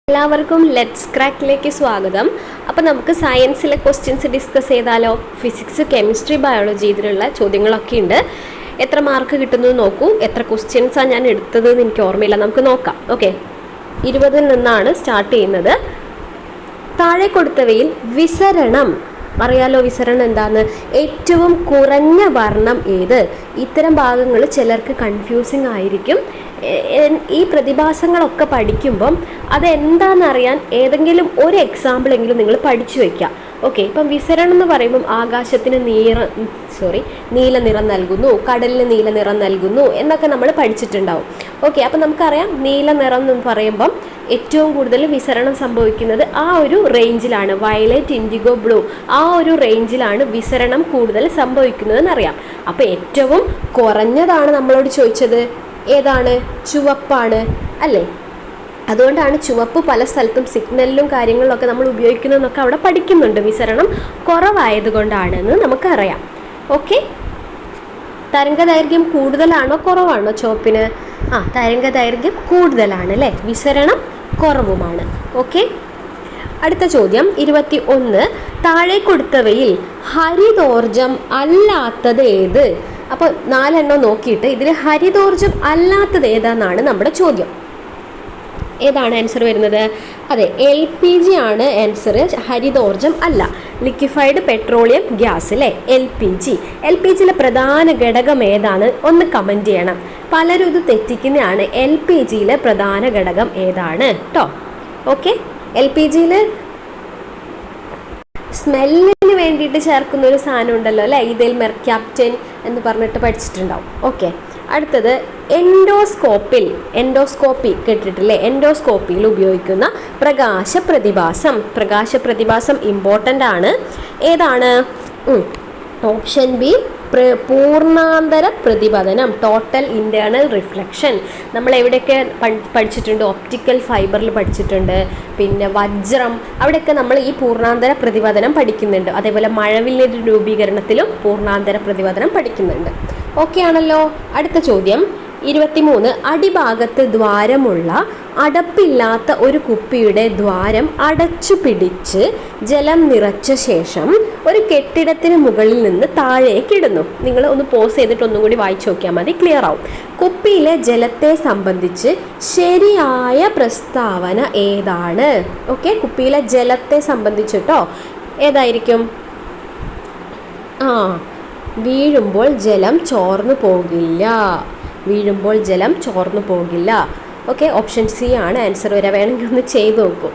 എല്ലാവർക്കും ലെറ്റ്സ് ക്രാക്കിലേക്ക് സ്വാഗതം. അപ്പോൾ നമുക്ക് സയൻസിലെ ക്വസ്റ്റ്യൻസ് ഡിസ്കസ് ചെയ്താലോ? ഫിസിക്സ്, കെമിസ്ട്രി, ബയോളജി ഇതിലുള്ള ചോദ്യങ്ങളൊക്കെ ഉണ്ട്. എത്ര മാർക്ക് കിട്ടുന്നു നോക്കൂ. എത്ര ക്വസ്റ്റ്യൻസാണ് ഞാൻ എടുത്തത് എന്ന് എനിക്ക് ഓർമ്മയില്ല, നമുക്ക് നോക്കാം. ഓക്കെ, 20 നിന്നാണ് സ്റ്റാർട്ട് ചെയ്യുന്നത്. താഴെ കൊടുത്തവയിൽ വിസരണം, അറിയാലോ വിസരണം എന്താന്ന്? ഏറ്റവും കുറഞ്ഞ വർണ്ണം ഏത്? ഇത്തരം ഭാഗങ്ങൾ ചിലർക്ക് കൺഫ്യൂസിങ് ആയിരിക്കും. ഈ പ്രതിഭാസങ്ങളൊക്കെ പഠിക്കുമ്പം അതെന്താണെന്നറിയാൻ ഏതെങ്കിലും ഒരു എക്സാമ്പിളെങ്കിലും നിങ്ങൾ പഠിച്ചു വയ്ക്കുക. ഓക്കെ, ഇപ്പം വിസരണം എന്ന് പറയുമ്പം ആകാശത്തിന് നീല നിറം നൽകുന്നു, കടലിന് നീല നിറം നൽകുന്നു എന്നൊക്കെ നമ്മൾ പഠിച്ചിട്ടുണ്ടാവും. ഓക്കെ, അപ്പം നമുക്കറിയാം നീല നിറം എന്ന് പറയുമ്പം ഏറ്റവും കൂടുതൽ വിസരണം സംഭവിക്കുന്നത് ആ ഒരു റേഞ്ചിലാണ്. വയലറ്റ്, ഇൻഡിഗോ, ബ്ലൂ, ആ ഒരു റേഞ്ചിലാണ് വിസരണം കൂടുതൽ സംഭവിക്കുന്നതെന്നറിയാം. അപ്പോൾ ഏറ്റവും കുറഞ്ഞതാണ് നമ്മളോട് ചോദിച്ചത് ഏതാണ്? ചുവപ്പാണ് അല്ലേ? അതുകൊണ്ടാണ് ചുവപ്പ് പല സ്ഥലത്തും സിഗ്നലിലും കാര്യങ്ങളിലൊക്കെ നമ്മൾ ഉപയോഗിക്കുന്നതെന്നൊക്കെ അവിടെ പഠിക്കുന്നുണ്ട്. വിസരണം കുറവായതുകൊണ്ടാണെന്ന് നമുക്കറിയാം. ഓക്കെ, തരംഗദൈർഘ്യം കൂടുതലാണോ കുറവാണോ ചുവപ്പിന്? തരംഗദൈർഘ്യം കൂടുതലാണ് അല്ലേ, വിസരണം കുറവുമാണ്. ഓക്കെ, അടുത്ത ചോദ്യം 21. താഴെ കൊടുത്തവയിൽ ഹരിതോർജം അല്ലാത്തത് ഏത്? അപ്പോൾ 4 എണ്ണം നോക്കിയിട്ട് ഇതിൽ ഹരിതോർജം അല്ലാത്തത് ഏതാണെന്നാണ് നമ്മുടെ ചോദ്യം. ഏതാണ് ആൻസർ വരുന്നത്? അതെ, LPG ആണ് ആൻസർ. ഹരിതോർജം അല്ല. ലിക്വിഫൈഡ് പെട്രോളിയം ഗ്യാസ് അല്ലേ, LPGയിലെ പ്രധാന ഘടകം ഏതാണ്? ഒന്ന് കമൻറ്റ് ചെയ്യണം. പലരും ഇത് തെറ്റിക്കുന്നതാണ്. LPGയിലെ പ്രധാന ഘടകം ഏതാണ് കേട്ടോ? ഓക്കെ, LPGയിൽ സ്മെല്ലിന് വേണ്ടിയിട്ട് ചേർക്കുന്ന ഒരു സാധനം ഉണ്ടല്ലോ അല്ലേ, ഇതിൽ മെർക്യാപ്റ്റൻ എന്ന് പറഞ്ഞിട്ട് പഠിച്ചിട്ടുണ്ടാവും. ഓക്കെ, അടുത്തത് എൻഡോസ്കോപ്പി കേട്ടിട്ടില്ലേ? എൻഡോസ്കോപ്പിയിൽ ഉപയോഗിക്കുന്ന പ്രകാശ പ്രതിഭാസം ഇമ്പോർട്ടൻ്റ് ആണ്. ഏതാണ്? ഓപ്ഷൻ ബി, പൂർണ്ണാന്തര പ്രതിപതനം, ടോട്ടൽ ഇൻറ്റേർണൽ റിഫ്ലക്ഷൻ. നമ്മൾ എവിടെയൊക്കെ പഠിച്ചിട്ടുണ്ട്? ഒപ്റ്റിക്കൽ ഫൈബറിൽ പഠിച്ചിട്ടുണ്ട്, പിന്നെ വജ്രം, അവിടെയൊക്കെ നമ്മൾ ഈ പൂർണ്ണാന്തര പ്രതിപതനം പഠിക്കുന്നുണ്ട്. അതേപോലെ മഴവില്ലിൻ്റെ രൂപീകരണത്തിലും പൂർണ്ണാന്തര പ്രതിപതനം പഠിക്കുന്നുണ്ട്. ഓക്കെ ആണല്ലോ. അടുത്ത ചോദ്യം 23. അടിഭാഗത്ത് ദ്വാരമുള്ള അടപ്പില്ലാത്ത ഒരു കുപ്പിയുടെ ദ്വാരം അടച്ചു പിടിച്ച് ജലം നിറച്ച ശേഷം ഒരു കെട്ടിടത്തിന് മുകളിൽ നിന്ന് താഴേക്ക് ഇടുന്നു. നിങ്ങൾ ഒന്ന് പോസ് ചെയ്തിട്ട് ഒന്നും കൂടി വായിച്ചു നോക്കിയാൽ മതി, ക്ലിയർ ആവും. കുപ്പിയിലെ ജലത്തെ സംബന്ധിച്ച് ശരിയായ പ്രസ്താവന ഏതാണ്? ഓക്കെ, കുപ്പിയിലെ ജലത്തെ സംബന്ധിച്ചിട്ടോ ഏതായിരിക്കും? വീഴുമ്പോൾ ജലം ചോർന്നു പോകില്ല. ഓക്കെ, ഓപ്ഷൻ സി ആണ് ആൻസർ വരിക. വേണമെങ്കിൽ ഒന്ന് ചെയ്ത് നോക്കൂ.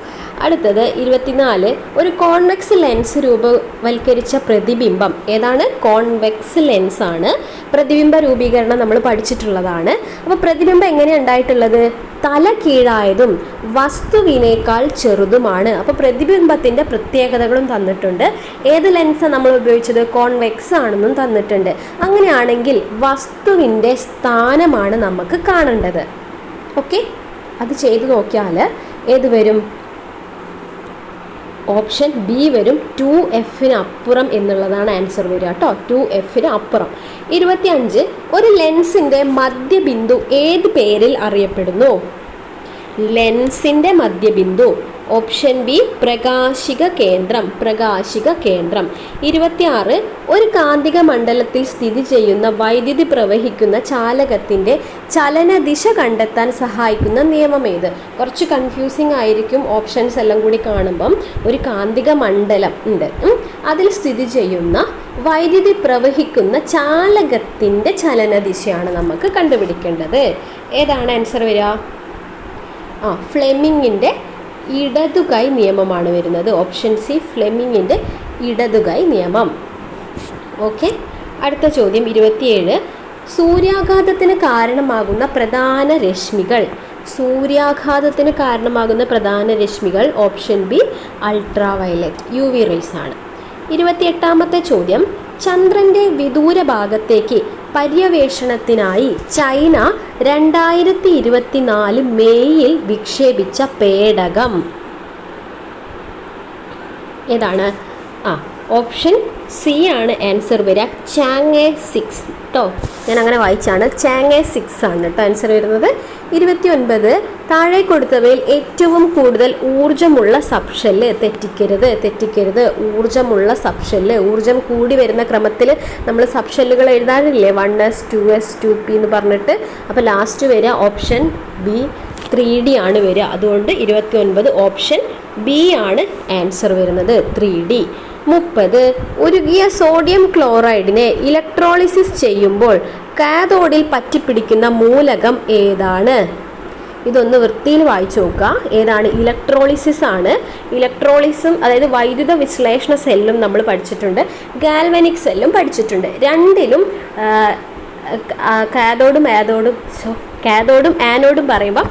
അടുത്തത് 24. ഒരു കോൺവെക്സ് ലെൻസ് രൂപവൽക്കരിച്ച പ്രതിബിംബം ഏതാണ്? കോൺവെക്സ് ലെൻസ് ആണ്. പ്രതിബിംബ രൂപീകരണം നമ്മൾ പഠിച്ചിട്ടുള്ളതാണ്. അപ്പോൾ പ്രതിബിംബം എങ്ങനെയാണ് ഉണ്ടായിട്ടുള്ളത്? തല കീഴായതും വസ്തുവിനേക്കാൾ ചെറുതുമാണ്. അപ്പോൾ പ്രതിബിംബത്തിൻ്റെ പ്രത്യേകതകളും തന്നിട്ടുണ്ട്. ഏത് ലെൻസാണ് നമ്മൾ ഉപയോഗിച്ചത്? കോൺവെക്സ് ആണെന്നും തന്നിട്ടുണ്ട്. അങ്ങനെയാണെങ്കിൽ വസ്തുവിൻ്റെ സ്ഥാനമാണ് നമുക്ക് കാണേണ്ടത്. ഓക്കെ, അത് ചെയ്തു നോക്കിയാൽ ഏത് വരും? ഓപ്ഷൻ ബി വരും. 2Fന് അപ്പുറം എന്നുള്ളതാണ് ആൻസർ വരിക കേട്ടോ. 2Fന് അപ്പുറം. 25. ഒരു ലെൻസിൻ്റെ മധ്യബിന്ദു ഏത് പേരിൽ അറിയപ്പെടുന്നു? ലെൻസിൻ്റെ മധ്യബിന്ദു ഓപ്ഷൻ ബി പ്രകാശിക കേന്ദ്രം. 26. ഒരു കാന്തിക മണ്ഡലത്തിൽ സ്ഥിതി ചെയ്യുന്ന വൈദ്യുതി പ്രവഹിക്കുന്ന ചാലകത്തിൻ്റെ ചലനദിശ കണ്ടെത്താൻ സഹായിക്കുന്ന നിയമം ഏത്? കുറച്ച് കൺഫ്യൂസിങ് ആയിരിക്കും ഓപ്ഷൻസ് എല്ലാം കൂടി കാണുമ്പം. ഒരു കാന്തിക മണ്ഡലം ഉണ്ട്, അതിൽ സ്ഥിതി ചെയ്യുന്ന വൈദ്യുതി പ്രവഹിക്കുന്ന ചാലകത്തിൻ്റെ ചലനദിശയാണ് നമുക്ക് കണ്ടുപിടിക്കേണ്ടത്. ഏതാണ് ആൻസർ വരിക? ഫ്ലെമിങ്ങിൻ്റെ ഇടതുകൈ നിയമമാണ് വരുന്നത്. ഓപ്ഷൻ സി, ഫ്ലെമിങ്ങിൻ്റെ ഇടതുകൈ നിയമം. ഓക്കെ, അടുത്ത ചോദ്യം 27. സൂര്യാഘാതത്തിന് കാരണമാകുന്ന പ്രധാന രശ്മികൾ option B ultraviolet, UV rays ആണ്. 28ാമത്തെ ചോദ്യം. ചന്ദ്രൻ്റെ വിദൂര ഭാഗത്തേക്ക് പര്യവേഷണത്തിനായി ചൈന 2024 മേയിൽ വിക്ഷേപിച്ച പേടകം ഏതാണ്? ഓപ്ഷൻ സി ആണ് ആൻസർ വരിക. ചാങ് 6 കേട്ടോ, ഞാൻ അങ്ങനെ വായിച്ചാണ്. ചാങ് 6 ആണ് കേട്ടോ ആൻസർ വരുന്നത്. 29 താഴെ കൊടുത്തവയിൽ ഏറ്റവും കൂടുതൽ ഊർജ്ജമുള്ള സബ്ഷെല്ല്. തെറ്റിക്കരുത്. ഊർജ്ജമുള്ള സബ്ഷെല്ല്, ഊർജ്ജം കൂടി വരുന്ന ക്രമത്തിൽ നമ്മൾ സബ്ഷെല്ലുകൾ എഴുതാറില്ലേ, 1s 2s 2p എന്ന് പറഞ്ഞിട്ട്. അപ്പോൾ ലാസ്റ്റ് വരിക ഓപ്ഷൻ ബി 3D ആണ് വരിക. അതുകൊണ്ട് 29 ഓപ്ഷൻ ബി ആണ് ആൻസർ വരുന്നത്, 3D. 30 ഉരുകിയ സോഡിയം ക്ലോറൈഡിനെ ഇലക്ട്രോളിസിസ് ചെയ്യുമ്പോൾ കാഥോഡിൽ പറ്റിപ്പിടിക്കുന്ന മൂലകം ഏതാണ്? ഇതൊന്ന് വൃത്തിയിൽ വായിച്ചു നോക്കുക. ഏതാണ്? ഇലക്ട്രോളിസിസ് ആണ്. ഇലക്ട്രോളിസും അതായത് വൈദ്യുത വിശ്ലേഷണ സെല്ലും നമ്മൾ പഠിച്ചിട്ടുണ്ട്, ഗാൽവനിക് സെല്ലും പഠിച്ചിട്ടുണ്ട്. രണ്ടിലും കാഥോഡും ആനോഡും പറയുമ്പോൾ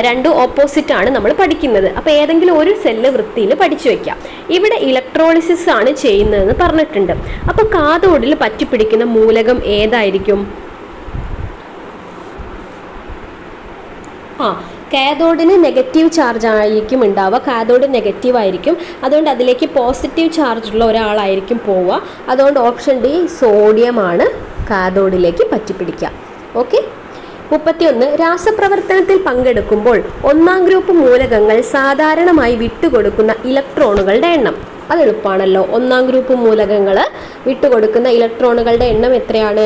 രണ്ടും ഓപ്പോസിറ്റ് ആണ് നമ്മൾ പഠിക്കുന്നത്. അപ്പോൾ ഏതെങ്കിലും ഒരു സെല്ല് വൃത്തിയിൽ പഠിച്ചു വെക്കാം. ഇവിടെ ഇലക്ട്രോളിസിസ് ആണ് ചെയ്യുന്നതെന്ന് പറഞ്ഞിട്ടുണ്ട്. അപ്പോൾ കാഥോഡിൽ പറ്റിപ്പിടിക്കുന്ന മൂലകം ഏതായിരിക്കും? കാഥോഡിന് നെഗറ്റീവ് ചാർജ് ആയിരിക്കും ഉണ്ടാവുക. കാഥോഡ് നെഗറ്റീവ് ആയിരിക്കും, അതുകൊണ്ട് അതിലേക്ക് പോസിറ്റീവ് ചാർജുള്ള ഒരാളായിരിക്കും പോവുക. അതുകൊണ്ട് ഓപ്ഷൻ ഡി സോഡിയമാണ് കാഥോഡിലേക്ക് പറ്റിപ്പിടിക്കുക. ഓക്കെ. 31 രാസപ്രവർത്തനത്തിൽ പങ്കെടുക്കുമ്പോൾ ഒന്നാം ഗ്രൂപ്പ് മൂലകങ്ങൾ സാധാരണമായി വിട്ടുകൊടുക്കുന്ന ഇലക്ട്രോണുകളുടെ എണ്ണം. അത് എളുപ്പമാണല്ലോ. ഒന്നാം ഗ്രൂപ്പ് മൂലകങ്ങൾ വിട്ടുകൊടുക്കുന്ന ഇലക്ട്രോണുകളുടെ എണ്ണം എത്രയാണ്?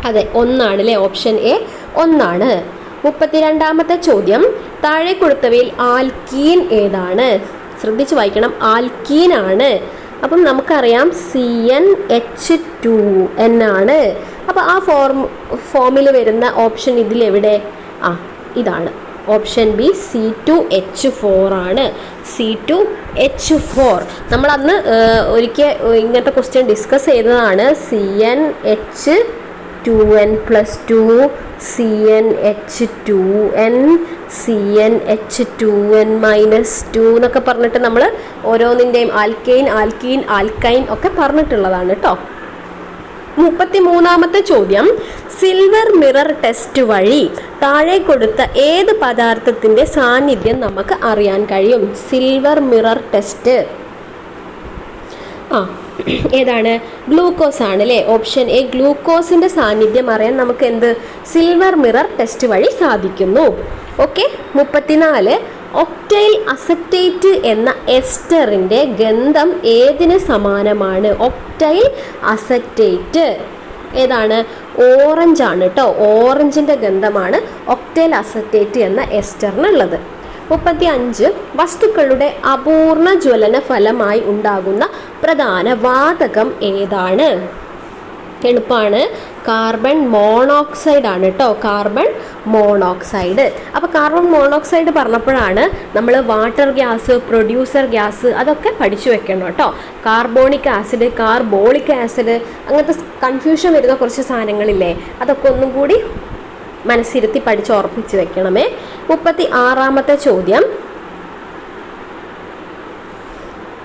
അതെ, 1 ആണ് അല്ലേ. ഓപ്ഷൻ എ 1 ആണ്. 32ാമത്തെ ചോദ്യം താഴെ കൊടുത്തവയിൽ ആൽക്കീൻ ഏതാണ്? ശ്രദ്ധിച്ച് വായിക്കണം. ആൽക്കീൻ ആണ്. അപ്പം നമുക്കറിയാം CnH2n ആണ്. അപ്പോൾ ആ ഫോമിൽ വരുന്ന ഓപ്ഷൻ ഇതിലെവിടെ? ഇതാണ് ഓപ്ഷൻ ബി C2H4 ആണ്. C2H4 നമ്മൾ അന്ന് ഒരിക്കൽ ഇങ്ങനത്തെ ക്വസ്റ്റ്യൻ ഡിസ്കസ് ചെയ്തതാണ്. CnH2n+2 CnH2n CnH2n-2 എന്നൊക്കെ പറഞ്ഞിട്ട് നമ്മൾ ഓരോന്നിൻ്റെയും ആൽക്കൈൻ ഒക്കെ പറഞ്ഞിട്ടുള്ളതാണ് കേട്ടോ. 33ാമത്തെ ചോദ്യം സിൽവർ മിറർ ടെസ്റ്റ് വഴി താഴെ കൊടുത്ത ഏത് പദാർത്ഥത്തിൻ്റെ സാന്നിധ്യം നമുക്ക് അറിയാൻ കഴിയും? സിൽവർ മിറർ ടെസ്റ്റ് ഏതാണ്? ഗ്ലൂക്കോസ് ആണ് അല്ലേ. ഓപ്ഷൻ എ ഗ്ലൂക്കോസിൻ്റെ സാന്നിധ്യം അറിയാൻ നമുക്ക് സിൽവർ മിറർ ടെസ്റ്റ് വഴി സാധിക്കുന്നു. ഓക്കെ. 34 ഒക്ടൈൽ അസറ്റേറ്റ് എന്ന എസ്റ്ററിൻ്റെ ഗന്ധം ഏതിന് സമാനമാണ്? ഒക്ടൈൽ അസറ്റേറ്റ് ഏതാണ്? ഓറഞ്ച് ആണ് കേട്ടോ. ഓറഞ്ചിൻ്റെ ഗന്ധമാണ് ഒക്ടൈൽ അസറ്റേറ്റ് എന്ന എസ്റ്ററിനുള്ളത്. 35 വസ്തുക്കളുടെ അപൂർണ ജ്വലന ഫലമായി ഉണ്ടാകുന്ന പ്രധാന വാതകം ഏതാണ്? എളുപ്പമാണ്. കാർബൺ മോണോക്സൈഡ് ആണ് കേട്ടോ. Carbon monoxide. അപ്പോൾ കാർബൺ മോണോക്സൈഡ് പറഞ്ഞപ്പോഴാണ് നമ്മൾ വാട്ടർ ഗ്യാസ്, പ്രൊഡ്യൂസർ ഗ്യാസ് അതൊക്കെ പഠിച്ചു വെക്കണം കേട്ടോ. കാർബോണിക് ആസിഡ്, കാർബോളിക് ആസിഡ്, അങ്ങനത്തെ കൺഫ്യൂഷൻ വരുന്ന കുറച്ച് സാധനങ്ങളില്ലേ, അതൊക്കെ ഒന്നും കൂടി മനസ്സിരുത്തി പഠിച്ചുറപ്പിച്ച് വെക്കണമേ. 36ാമത്തെ ചോദ്യം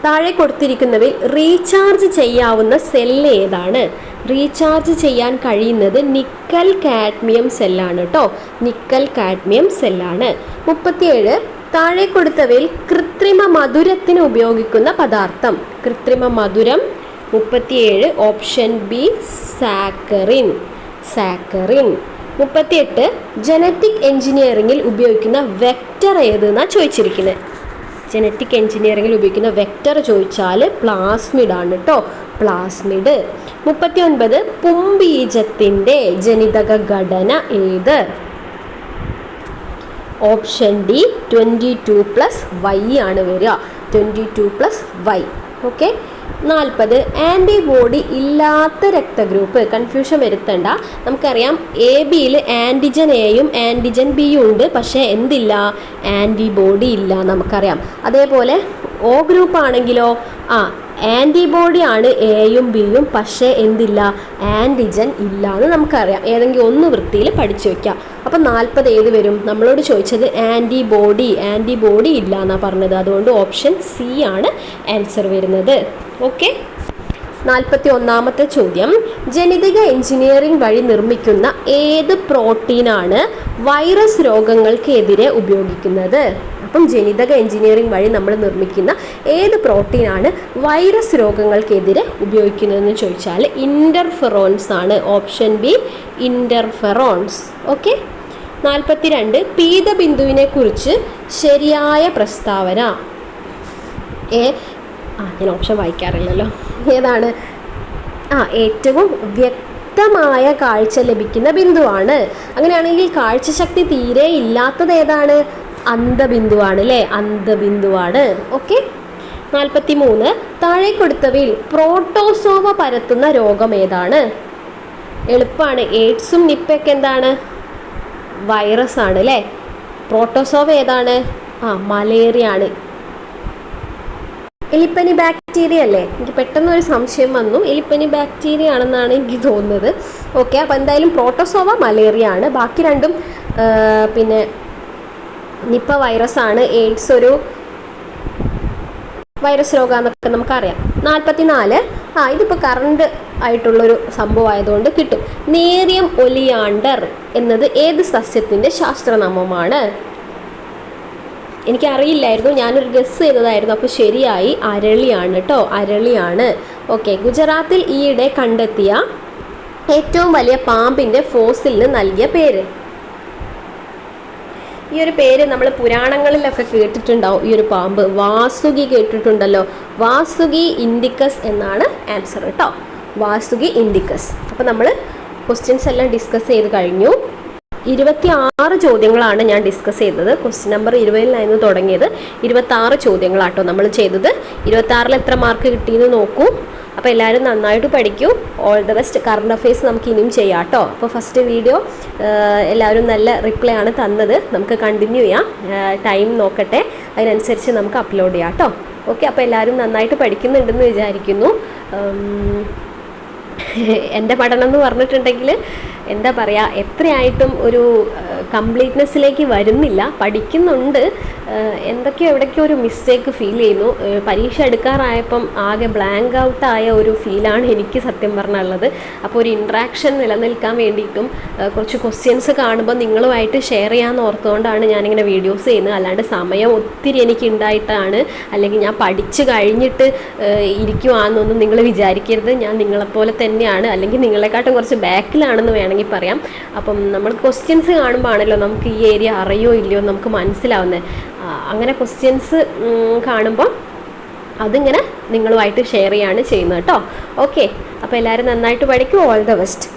താഴെ കൊടുത്തിരിക്കുന്നവയിൽ റീചാർജ് ചെയ്യാവുന്ന സെല്ല് ഏതാണ്? റീചാർജ് ചെയ്യാൻ കഴിയുന്നത് നിക്കൽ കാഡ്മിയം സെല്ലാണ് കേട്ടോ. Nickel cadmium സെല്ലാണ്. 37 താഴെ കൊടുത്തവയിൽ കൃത്രിമ മധുരത്തിന് ഉപയോഗിക്കുന്ന പദാർത്ഥം. കൃത്രിമ മധുരം 37 ഓപ്ഷൻ ബി സാക്കറിൻ. 38 ജനറ്റിക് എഞ്ചിനീയറിംഗിൽ ഉപയോഗിക്കുന്ന വെക്റ്റർ ഏതെന്നാണ് ചോദിച്ചിരിക്കുന്നത്. ജനറ്റിക് എഞ്ചിനീയറിംഗിൽ ഉപയോഗിക്കുന്ന വെക്റ്റർ ചോദിച്ചാൽ പ്ലാസ്മിഡ് ആണ് കേട്ടോ. പ്ലാസ്മിഡ്. 39 പുംബീജത്തിൻ്റെ ജനിതക ഘടന ഏത്? ഓപ്ഷൻ ഡി 22+Y ആണ് വരിക. 22+Y. ഓക്കെ. 40 ആൻറ്റിബോഡി ഇല്ലാത്ത രക്തഗ്രൂപ്പ്. കൺഫ്യൂഷൻ വരുത്തണ്ട. നമുക്കറിയാം AB-യിൽ ആൻറ്റിജൻ എയും ആൻറ്റിജൻ ബിയും ഉണ്ട്, പക്ഷേ എന്തില്ല? ആൻറ്റിബോഡി ഇല്ല നമുക്കറിയാം. അതേപോലെ O ഗ്രൂപ്പ് ആണെങ്കിലോ ആൻറ്റിബോഡി ആണ് എയും ബിയും, പക്ഷേ എന്തില്ല? ആൻറ്റിജൻ ഇല്ല എന്ന് നമുക്കറിയാം. ഏതെങ്കിലും ഒന്ന് വൃത്തിയിൽ പഠിച്ചു വയ്ക്കാം. അപ്പം 40 ഏത് വരും? നമ്മളോട് ചോദിച്ചത് ആൻറ്റിബോഡി ഇല്ല എന്നാണ് പറഞ്ഞത്. അതുകൊണ്ട് ഓപ്ഷൻ സി ആണ് ആൻസർ വരുന്നത്. ഓക്കെ. 41ാമത്തെ ചോദ്യം ജനിതക എഞ്ചിനീയറിംഗ് വഴി നിർമ്മിക്കുന്ന ഏത് പ്രോട്ടീനാണ് വൈറസ് രോഗങ്ങൾക്കെതിരെ ഉപയോഗിക്കുന്നത്? അപ്പം ജനിതക എഞ്ചിനീയറിംഗ് വഴി നമ്മൾ നിർമ്മിക്കുന്ന ഏത് പ്രോട്ടീനാണ് വൈറസ് രോഗങ്ങൾക്കെതിരെ ഉപയോഗിക്കുന്നതെന്ന് ചോദിച്ചാൽ ഇൻ്റർഫെറോൺസ് ആണ്. Option B interferons. ഓക്കെ. 42 പീതബിന്ദുവിനെ കുറിച്ച് ശരിയായ പ്രസ്താവന. ഞാൻ ഓപ്ഷൻ വായിക്കാറില്ലല്ലോ. ഏതാണ്? ഏറ്റവും വ്യക്തമായ കാഴ്ച ലഭിക്കുന്ന ബിന്ദുവാണ്. അങ്ങനെയാണെങ്കിൽ കാഴ്ചശക്തി തീരെ ഇല്ലാത്തത് ഏതാണ്? അന്ധബിന്ദുവാണ് അല്ലേ? അന്ധബിന്ദുവാണ്. ഓക്കെ. 43 താഴെ കൊടുത്തവയിൽ പ്രോട്ടോസോവ പരത്തുന്ന രോഗം ഏതാണ്? എളുപ്പമാണ്. എയ്ഡ്സും നിപ്പയൊക്കെ എന്താണ്? വൈറസ് ആണ് അല്ലേ? പ്രോട്ടോസോവ ഏതാണ്? മലേറിയ ആണ്. എലിപ്പനി ബാക്ടീരിയ അല്ലേ? എനിക്ക് പെട്ടെന്ന് ഒരു സംശയം വന്നു. എലിപ്പനി ബാക്ടീരിയ ആണെന്നാണ് എനിക്ക് തോന്നുന്നത്. ഓക്കെ. അപ്പോൾ എന്തായാലും പ്രോട്ടോസോവ മലേറിയ ആണ്. ബാക്കി രണ്ടും പിന്നെ നിപ്പ വൈറസ് ആണ്. എയ്ഡ്സ് ഒരു വൈറസ് രോഗമെന്നൊക്കെ നമുക്കറിയാം. 44 ഇതിപ്പോൾ കറണ്ട് ആയിട്ടുള്ളൊരു സംഭവം ആയതുകൊണ്ട് കിട്ടും. നേരിയം ഒലിയാണ്ടർ എന്നത് ഏത് സസ്യത്തിൻ്റെ ശാസ്ത്രനാമമാണ്? എനിക്കറിയില്ലായിരുന്നു, ഞാനൊരു ഗസ് ചെയ്തതായിരുന്നു. അപ്പോൾ ശരിയായി, അരളിയാണ് കേട്ടോ. അരളിയാണ്. ഓക്കെ. ഗുജറാത്തിൽ ഈയിടെ കണ്ടെത്തിയ ഏറ്റവും വലിയ പാമ്പിൻ്റെ ഫോസിലിന് നൽകിയ പേര്. ഈ ഒരു പേര് നമ്മൾ പുരാണങ്ങളിലൊക്കെ കേട്ടിട്ടുണ്ടാവും. ഈ ഒരു പാമ്പ് വാസുകി കേട്ടിട്ടുണ്ടല്ലോ. വാസുകി ഇൻഡിക്കസ് എന്നാണ് ആൻസർ കേട്ടോ. വാസുകി ഇൻഡിക്കസ്. അപ്പോൾ നമ്മൾ ക്വസ്റ്റ്യൻസ് എല്ലാം ഡിസ്കസ് ചെയ്ത് കഴിഞ്ഞു. 26 ചോദ്യങ്ങളാണ് ഞാൻ ഡിസ്കസ് ചെയ്തത്. ക്വസ്റ്റ്യൻ നമ്പർ 20 തുടങ്ങിയത്. 26 ചോദ്യങ്ങളാട്ടോ നമ്മൾ ചെയ്തത്. 26-ൽ എത്ര മാർക്ക് കിട്ടിയെന്ന് നോക്കൂ. അപ്പോൾ എല്ലാവരും നന്നായിട്ട് പഠിക്കൂ. All the best. Current affairs നമുക്ക് ഇനിയും ചെയ്യാം കേട്ടോ. അപ്പോൾ ഫസ്റ്റ് വീഡിയോ എല്ലാവരും നല്ല റിപ്ലൈ ആണ് തന്നത്. നമുക്ക് കണ്ടിന്യൂ ചെയ്യാം. ടൈം നോക്കട്ടെ, അതിനനുസരിച്ച് നമുക്ക് അപ്ലോഡ് ചെയ്യാം കേട്ടോ. ഓക്കെ. അപ്പോൾ എല്ലാവരും നന്നായിട്ട് പഠിക്കുന്നുണ്ടെന്ന് വിചാരിക്കുന്നു. എൻ്റെ പഠനം എന്ന് പറഞ്ഞിട്ടുണ്ടെങ്കിൽ എന്താ പറയുക, എത്രയായിട്ടും ഒരു കംപ്ലീറ്റ്നെസ്സിലേക്ക് വരുന്നില്ല. പഠിക്കുന്നുണ്ട്, എന്തൊക്കെയോ എവിടേക്കോ ഒരു മിസ്റ്റേക്ക് ഫീൽ ചെയ്യുന്നു. പരീക്ഷ എടുക്കാറായപ്പം ആകെ ബ്ലാങ്ക് ഔട്ടായ ഒരു ഫീലാണ് എനിക്ക് സത്യം പറഞ്ഞുള്ളത്. അപ്പോൾ ഒരു ഇൻട്രാക്ഷൻ നിലനിൽക്കാൻ വേണ്ടിയിട്ടും കുറച്ച് ക്വസ്റ്റ്യൻസ് കാണുമ്പോൾ നിങ്ങളുമായിട്ട് ഷെയർ ചെയ്യാമെന്ന് ഓർത്തുകൊണ്ടാണ് ഞാനിങ്ങനെ വീഡിയോസ് ചെയ്യുന്നത്. അല്ലാണ്ട് സമയം ഒത്തിരി എനിക്ക് ഉണ്ടായിട്ടാണ്, അല്ലെങ്കിൽ ഞാൻ പഠിച്ചു കഴിഞ്ഞിട്ട് ഇരിക്കുവാണെന്നൊന്നും നിങ്ങൾ വിചാരിക്കരുത്. ഞാൻ നിങ്ങളെപ്പോലെ തന്നെയാണ്, അല്ലെങ്കിൽ നിങ്ങളെക്കാട്ടും കുറച്ച് ബാക്കിലാണെന്ന് വേണമെങ്കിൽ പറയാം. അപ്പം നമ്മൾ ക്വസ്റ്റ്യൻസ് കാണുമ്പോൾ ആണല്ലോ നമുക്ക് ഈ ഏരിയ അറിയോ ഇല്ലയോ നമുക്ക് മനസ്സിലാവുന്നത്. അങ്ങനെ ക്വസ്റ്റ്യൻസ് കാണുമ്പോൾ അതിങ്ങനെ നിങ്ങളുമായിട്ട് ഷെയർ ചെയ്യാണ് ചെയ്യുന്നത് കേട്ടോ. ഓക്കെ. അപ്പോൾ എല്ലാവരും നന്നായിട്ട് പഠിക്കും. All the best.